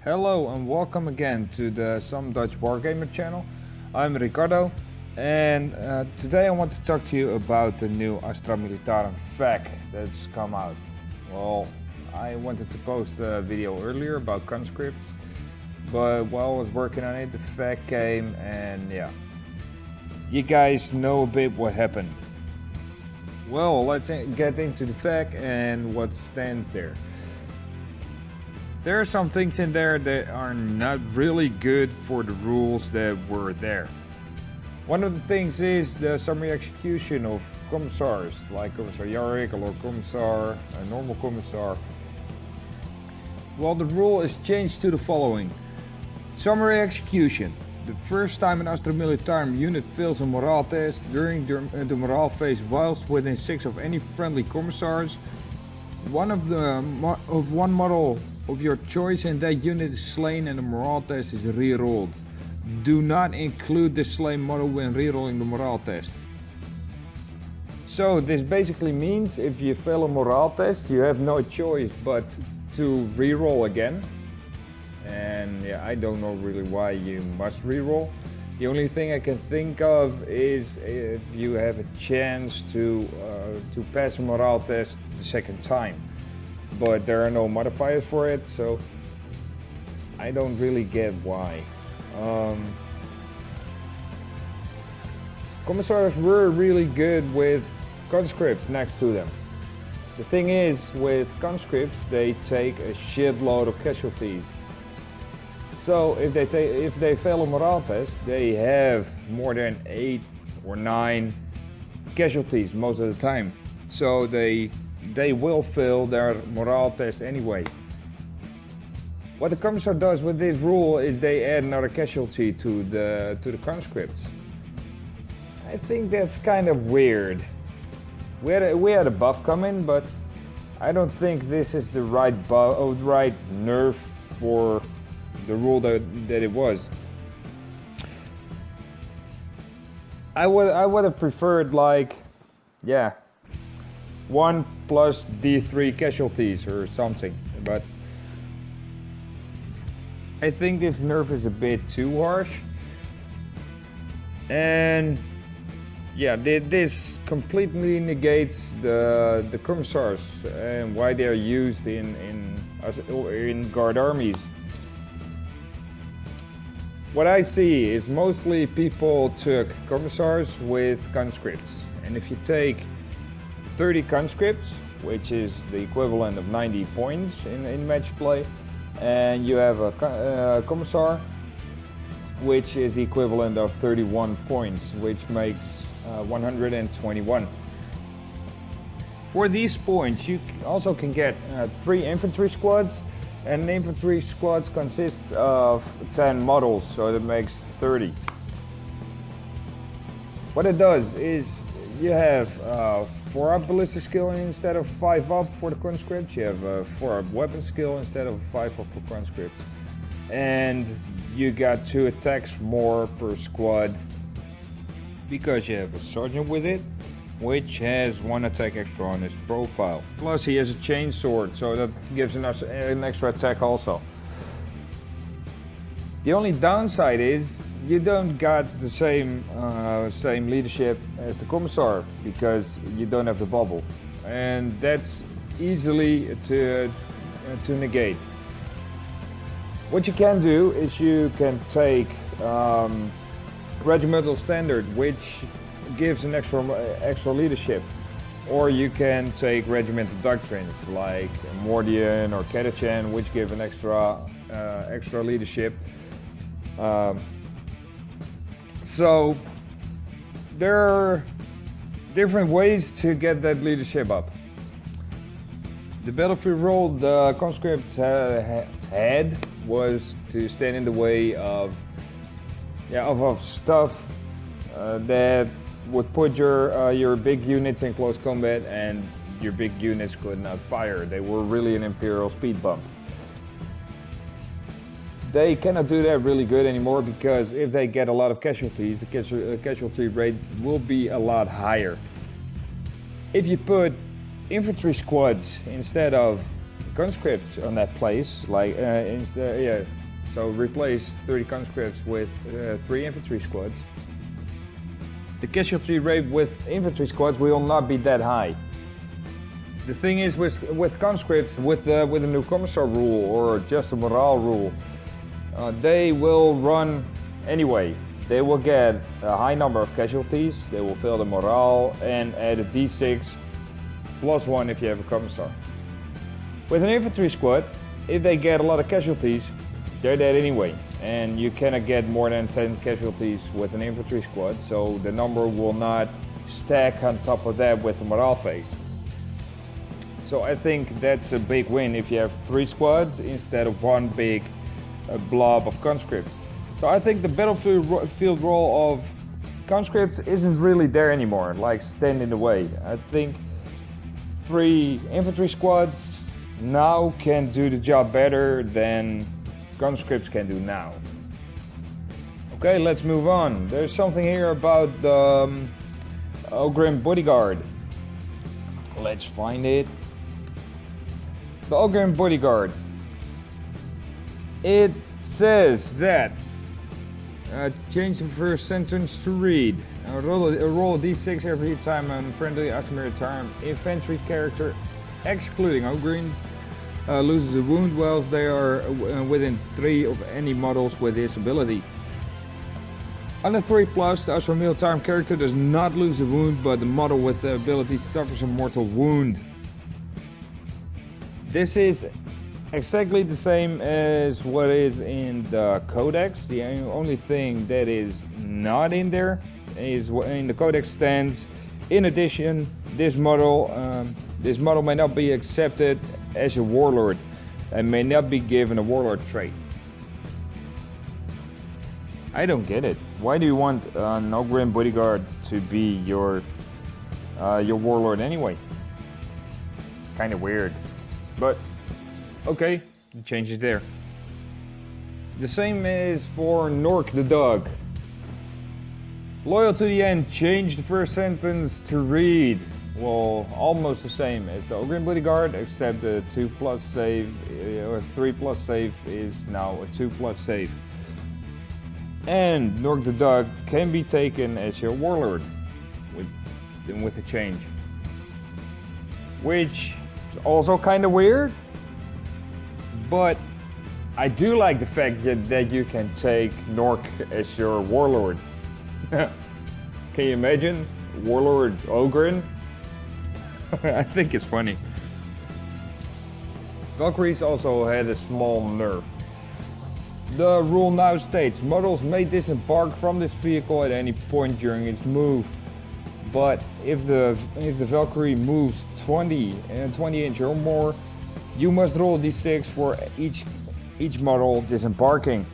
Hello and welcome again to the Some Dutch Wargamer channel. I'm Ricardo and today I want to talk to you about the new Astra Militarum FAQ that's come out. Well, I wanted to post a video earlier about conscripts, but while I was working on it, the FAQ came and yeah. You guys know a bit what happened. Well, let's get into the FAQ and what stands there. There are some things in there that are not really good for the rules that were there. One of the things is the summary execution of commissars, like Commissar Yarick, a Lord Commissar, a normal Commissar. Well, the rule is changed to the following. Summary execution. The first time an Astra Militarum unit fails a morale test during the morale phase whilst within 6 of any friendly commissars, one model of your choice in that unit is slain and the morale test is re-rolled. Do not include the slain model when re-rolling the morale test. So this basically means if you fail a morale test, you have no choice but to re-roll again. And yeah, I don't know really why you must re-roll. The only thing I can think of is if you have a chance to pass a morale test the second time. But there are no modifiers for it, so I don't really get why. Commissars were really good with conscripts next to them. The thing is, with conscripts, they take a shitload of casualties. So if they fail a morale test, they have more than 8 or 9 casualties most of the time. So they will fail their morale test anyway. What the commissar does with this rule is they add another casualty to the conscripts. I think that's kind of weird. We had a buff coming, but I don't think this is the right nerf for the rule that it was. I would have preferred, like, yeah, 1 plus D3 casualties or something, but I think this nerf is a bit too harsh. And yeah, this completely negates the commissars and why they are used in guard armies. What I see is mostly people took commissars with conscripts, and if you take 30 conscripts, which is the equivalent of 90 points in match play, and you have a commissar, which is the equivalent of 31 points, which makes 121. For these points, you also can get 3 infantry squads, and an infantry squad consists of 10 models, so that makes 30. What it does is you have 4 up ballistic skill instead of 5 up for the conscripts. You have 4 up weapon skill instead of 5 up for conscripts. And you got 2 attacks more per squad because you have a sergeant with it, which has 1 attack extra on his profile. Plus he has a chain sword, so that gives an extra attack also. The only downside is you don't got the same leadership as the commissar because you don't have the bubble, and that's easily to negate. What you can do is you can take regimental standard, which gives an extra leadership, or you can take regimental doctrines like Mordian or Kedachan, which give an extra leadership. So there are different ways to get that leadership up. The battlefield role the conscripts had was to stand in the way of stuff that would put your big units in close combat, and your big units could not fire. They were really an imperial speed bump. They cannot do that really good anymore because if they get a lot of casualties, the casualty rate will be a lot higher. If you put infantry squads instead of conscripts on that place, like so replace 30 conscripts with 3 infantry squads, the casualty rate with infantry squads will not be that high. The thing is with conscripts, with the new commissar rule or just a morale rule, they will run anyway. They will get a high number of casualties, they will fail the morale and add a d6 plus 1 if you have a commissar. With an infantry squad, if they get a lot of casualties, they're dead anyway, and you cannot get more than 10 casualties with an infantry squad, so the number will not stack on top of that with the morale phase. So I think that's a big win if you have 3 squads instead of one big blob of conscripts. So I think the battlefield role of conscripts isn't really there anymore, like stand in the way. I think 3 infantry squads now can do the job better than conscripts can do now. Okay, let's move on. There's something here about the Ogrim bodyguard. Let's find it. The Ogrim bodyguard. It says that change the first sentence to read. Roll a d6 every time a friendly astra militarum infantry character, excluding Ogrims, loses a wound whilst they are within 3 of any models with this ability. On a 3+, the astra militarum character does not lose a wound, but the model with the ability suffers a mortal wound. This is exactly the same as what is in the codex. The only thing that is not in there is what in the codex stands. In addition, this model may not be accepted as a warlord and may not be given a warlord trait. I don't get it. Why do you want an Ogrim bodyguard to be your warlord anyway? Kind of weird, but okay, the change is there. The same is for Nork the dog. Loyal to the end, change the first sentence to read. Well, almost the same as the Ogrim bodyguard, except the 2+ save or 3+ save is now a 2+ save. And Nork the dog can be taken as your warlord with a change, which is also kind of weird. But I do like the fact that you can take Nork as your warlord. Can you imagine? Warlord Ogrin? I think it's funny. Valkyries also had a small nerf. The rule now states models may disembark from this vehicle at any point during its move. But if the Valkyrie moves 20 inches or more, you must roll d6 for each model disembarking.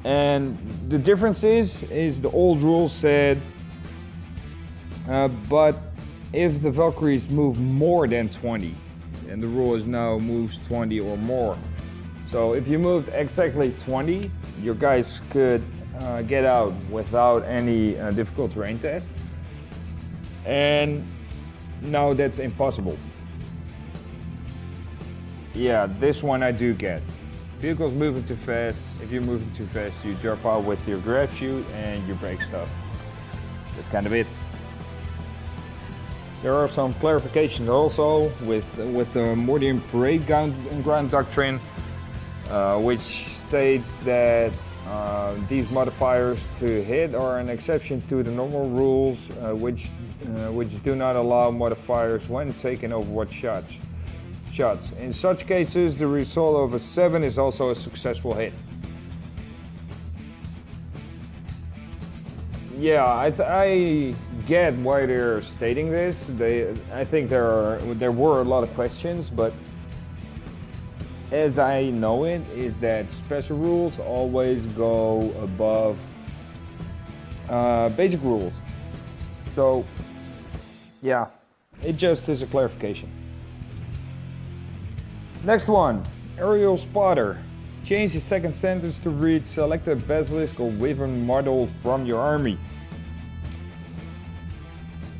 And the difference is the old rule said, but if the Valkyries move more than 20, and the rule is now moves 20 or more. So if you moved exactly 20, your guys could get out without any difficult terrain test. And now that's impossible. Yeah, this one I do get. Vehicles moving too fast. If you're moving too fast, you drop out with your grab chute and you break stuff. That's kind of it. There are some clarifications also with the Mordian Parade Ground Doctrine, which states that these modifiers to hit are an exception to the normal rules, which do not allow modifiers when taking Overwatch shots. In such cases, the result of a 7 is also a successful hit. Yeah, I get why they're stating this. I think there were a lot of questions, but as I know it, is that special rules always go above basic rules. So, yeah, it just is a clarification. Next one, Aerial Spotter. Change the second sentence to read, select a basilisk or wyvern model from your army.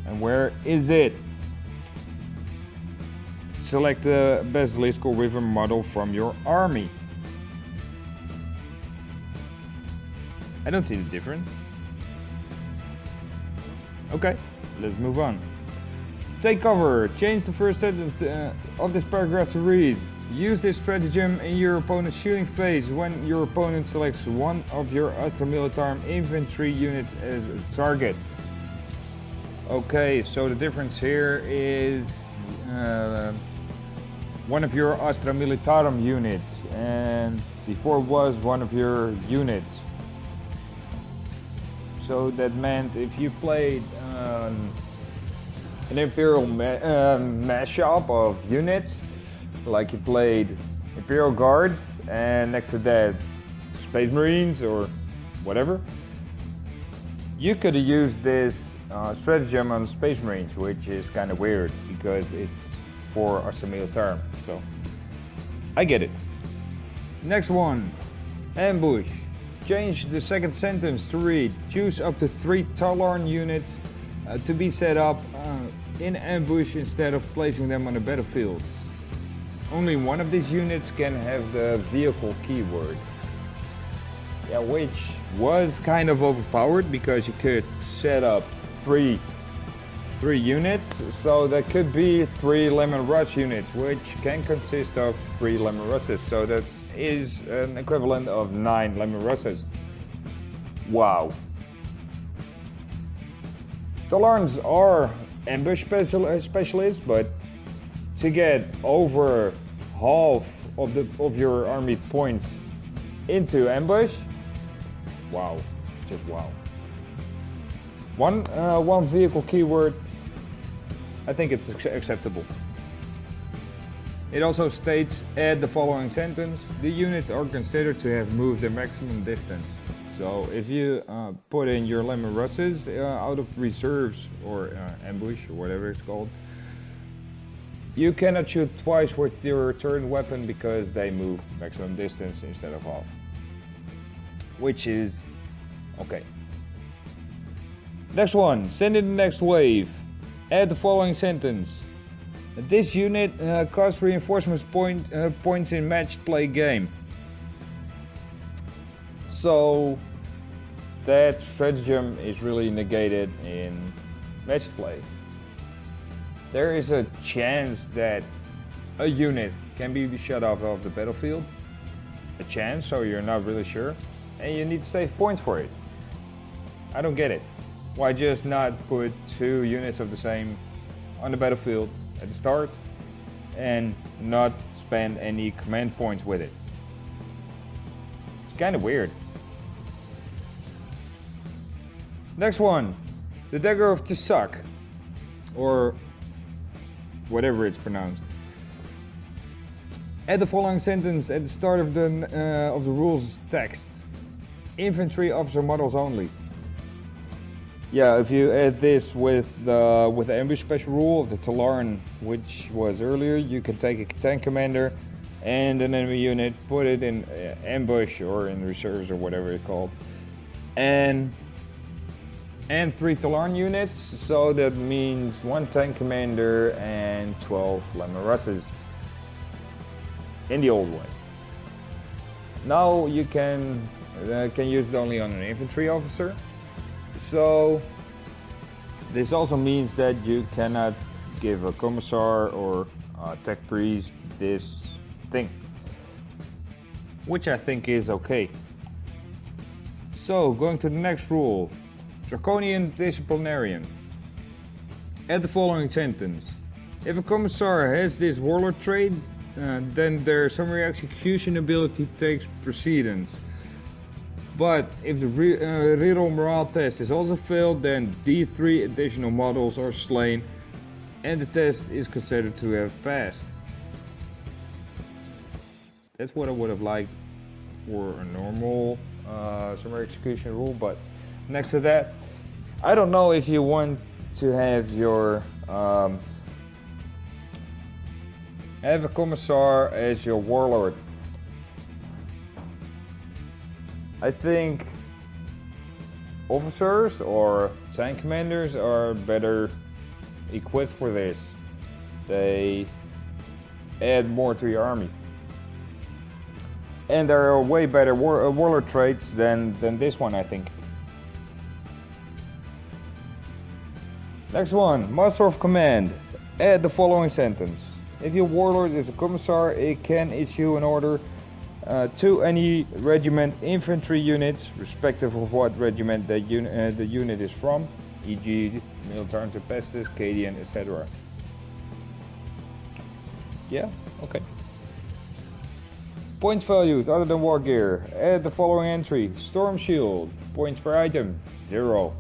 And where is it? select a basilisk or river model from your army. I don't see the difference. Okay, let's move on. Take cover. Change the first sentence of this paragraph to read: use this stratagem in your opponent's shooting phase when your opponent selects one of your astra militarum infantry units as a target. Okay, so the difference here is one of your astra militarum units, and before was one of your units. So that meant if you played an imperial mashup of units, like you played Imperial Guard and next to that Space Marines or whatever, you could have used this stratagem on Space Marines, which is kind of weird because it's for Astra Militarum. So I get it. Next one, ambush. Change the second sentence to read: choose up to 3 Talarn units to be set up in ambush instead of placing them on the battlefield. Only one of these units can have the vehicle keyword. Yeah, which was kind of overpowered because you could set up three units, so that could be 3 Lemon Rush units, which can consist of 3 Lemon Rushes. So that is an equivalent of 9 Lemon Rushes. Wow. Talarns are ambush specialists, but to get over half of your army points into ambush, wow, just wow. One vehicle keyword, I think it's acceptable. It also states, add the following sentence: the units are considered to have moved their maximum distance. So if you put in your Lemon Russes out of reserves or ambush or whatever it's called, you cannot shoot twice with your turret weapon because they move maximum distance instead of half. Which is okay. Next one, send in the next wave. Add the following sentence: this unit costs reinforcement points in matched play game. So that stratagem is really negated in matched play. There is a chance that a unit can be shut off of the battlefield. A chance, so you're not really sure. And you need to save points for it. I don't get it. Why just not put 2 units of the same on the battlefield at the start and not spend any command points with it? It's kind of weird. Next one, the Dagger of Tussac, or whatever it's pronounced. Add the following sentence at the start of the rules text: infantry officer models only. Yeah, if you add this with the ambush special rule of the Talarn, which was earlier, you can take a tank commander and an enemy unit, put it in ambush or in reserves or whatever it's called, and 3 Talarn units. So that means 1 tank commander and 12 Lemon Russes in the old way. Now you can use it only on an infantry officer. So this also means that you cannot give a commissar or a tech priest this thing, which I think is okay. So going to the next rule, Draconian Disciplinarian. Add the following sentence: if a commissar has this warlord trait, then their summary execution ability takes precedence. But if the reroll morale test is also failed, then D3 additional models are slain and the test is considered to have passed. That's what I would have liked for a normal summary execution rule, but next to that, I don't know if you want to have your have a commissar as your warlord. I think officers or tank commanders are better equipped for this. They add more to your army. And there are way better warlord traits than this one, I think. Next one, Master of Command. Add the following sentence. If your warlord is a commissar, it can issue an order to any regiment infantry units, respective of what regiment the unit is from, e.g. militarum tempestus, Cadian, etc. Yeah, okay. Points values other than war gear. Add the following entry. Storm Shield. Points per item, 0.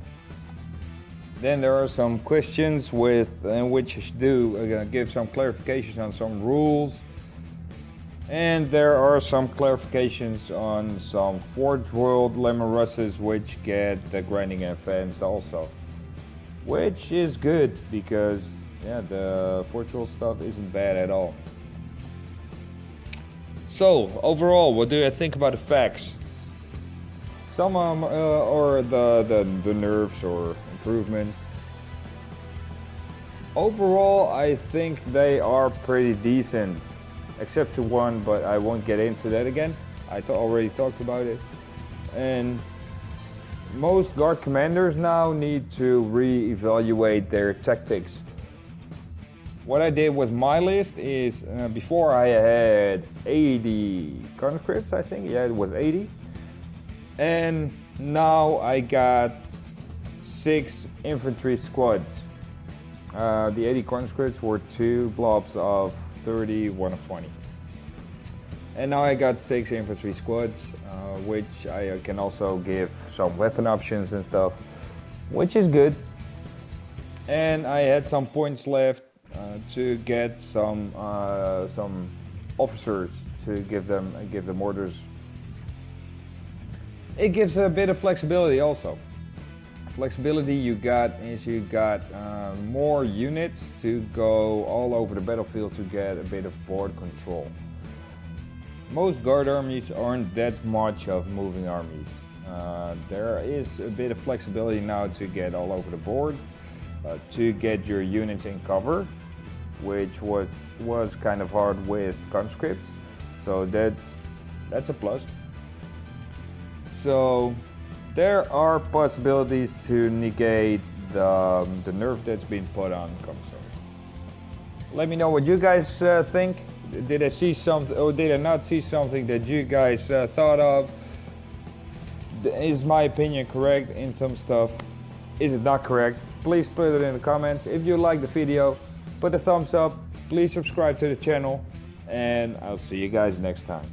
Then there are some questions which do give some clarifications on some rules. And there are some clarifications on some Forge World Lemon Russes which get the grinding events also. Which is good because yeah, the Forge World stuff isn't bad at all. So overall, what do I think about the facts? Some or the nerfs or improvements. Overall, I think they are pretty decent, except to one, but I won't get into that again. I already talked about it. And most guard commanders now need to re-evaluate their tactics. What I did with my list is, before I had 80 conscripts, I think, yeah, it was 80. And now I got 6 infantry squads. The 80 conscripts were 2 blobs of 30, 1 of 20. And now I got 6 infantry squads, which I can also give some weapon options and stuff, which is good. And I had some points left to get some officers to give them orders. It gives a bit of flexibility also. Flexibility you got more units to go all over the battlefield to get a bit of board control. Most guard armies aren't that much of moving armies. There is a bit of flexibility now to get all over the board, to get your units in cover, which was kind of hard with conscripts. So that's a plus. So there are possibilities to negate the nerf that's been put on commissaries. Let me know what you guys think. Did I see something or did I not see something that you guys thought of? Is my opinion correct in some stuff? Is it not correct? Please put it in the comments. If you like the video, put a thumbs up. Please subscribe to the channel, and I'll see you guys next time.